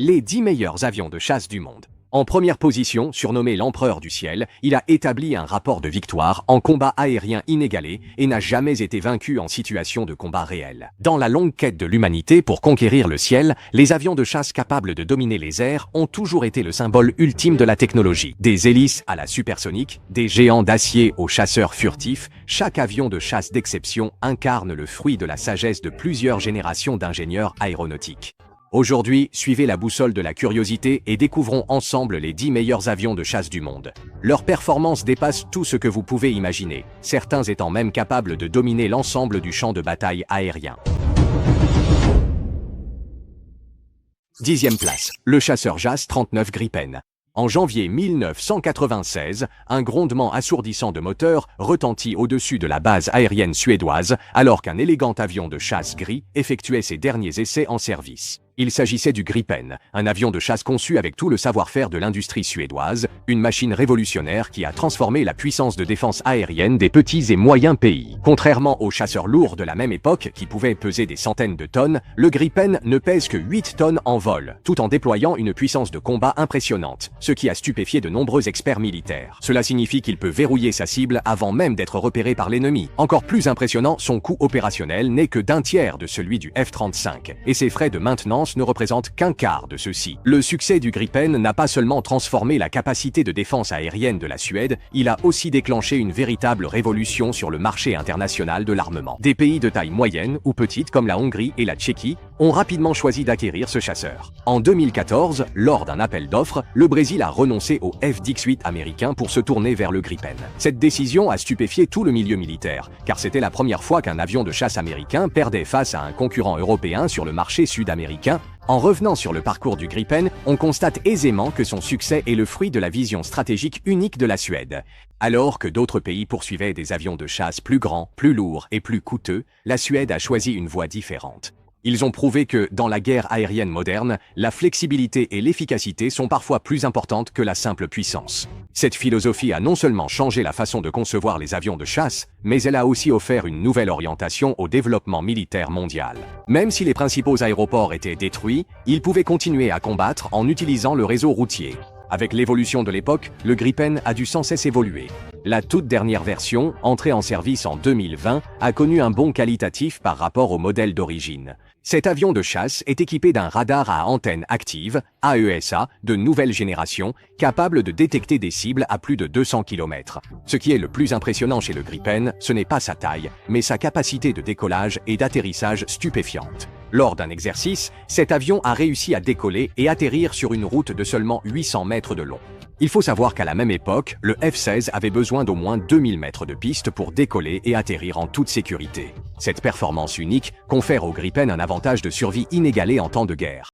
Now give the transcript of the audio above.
Les 10 meilleurs avions de chasse du monde. En première position, surnommé l'empereur du ciel, il a établi un rapport de victoire en combat aérien inégalé et n'a jamais été vaincu en situation de combat réel. Dans la longue quête de l'humanité pour conquérir le ciel, les avions de chasse capables de dominer les airs ont toujours été le symbole ultime de la technologie. Des hélices à la supersonique, des géants d'acier aux chasseurs furtifs, chaque avion de chasse d'exception incarne le fruit de la sagesse de plusieurs générations d'ingénieurs aéronautiques. Aujourd'hui, suivez la boussole de la curiosité et découvrons ensemble les 10 meilleurs avions de chasse du monde. Leurs performances dépassent tout ce que vous pouvez imaginer, certains étant même capables de dominer l'ensemble du champ de bataille aérien. 10e place, le chasseur Jas 39 Gripen. En janvier 1996, un grondement assourdissant de moteur retentit au-dessus de la base aérienne suédoise alors qu'un élégant avion de chasse gris effectuait ses derniers essais en service. Il s'agissait du Gripen, un avion de chasse conçu avec tout le savoir-faire de l'industrie suédoise, une machine révolutionnaire qui a transformé la puissance de défense aérienne des petits et moyens pays. Contrairement aux chasseurs lourds de la même époque qui pouvaient peser des centaines de tonnes, le Gripen ne pèse que 8 tonnes en vol, tout en déployant une puissance de combat impressionnante, ce qui a stupéfié de nombreux experts militaires. Cela signifie qu'il peut verrouiller sa cible avant même d'être repéré par l'ennemi. Encore plus impressionnant, son coût opérationnel n'est que d'un tiers de celui du F-35, et ses frais de maintenance ne représente qu'un quart de ceux-ci. Le succès du Gripen n'a pas seulement transformé la capacité de défense aérienne de la Suède, il a aussi déclenché une véritable révolution sur le marché international de l'armement. Des pays de taille moyenne ou petite comme la Hongrie et la Tchéquie ont rapidement choisi d'acquérir ce chasseur. En 2014, lors d'un appel d'offres, le Brésil a renoncé au F-18 américain pour se tourner vers le Gripen. Cette décision a stupéfié tout le milieu militaire, car c'était la première fois qu'un avion de chasse américain perdait face à un concurrent européen sur le marché sud-américain. En revenant sur le parcours du Gripen, on constate aisément que son succès est le fruit de la vision stratégique unique de la Suède. Alors que d'autres pays poursuivaient des avions de chasse plus grands, plus lourds et plus coûteux, la Suède a choisi une voie différente. Ils ont prouvé que, dans la guerre aérienne moderne, la flexibilité et l'efficacité sont parfois plus importantes que la simple puissance. Cette philosophie a non seulement changé la façon de concevoir les avions de chasse, mais elle a aussi offert une nouvelle orientation au développement militaire mondial. Même si les principaux aéroports étaient détruits, ils pouvaient continuer à combattre en utilisant le réseau routier. Avec l'évolution de l'époque, le Gripen a dû sans cesse évoluer. La toute dernière version, entrée en service en 2020, a connu un bond qualitatif par rapport au modèle d'origine. Cet avion de chasse est équipé d'un radar à antenne active, AESA, de nouvelle génération, capable de détecter des cibles à plus de 200 km. Ce qui est le plus impressionnant chez le Gripen, ce n'est pas sa taille, mais sa capacité de décollage et d'atterrissage stupéfiante. Lors d'un exercice, cet avion a réussi à décoller et atterrir sur une route de seulement 800 mètres de long. Il faut savoir qu'à la même époque, le F-16 avait besoin d'au moins 2000 mètres de piste pour décoller et atterrir en toute sécurité. Cette performance unique confère au Gripen un avantage de survie inégalé en temps de guerre.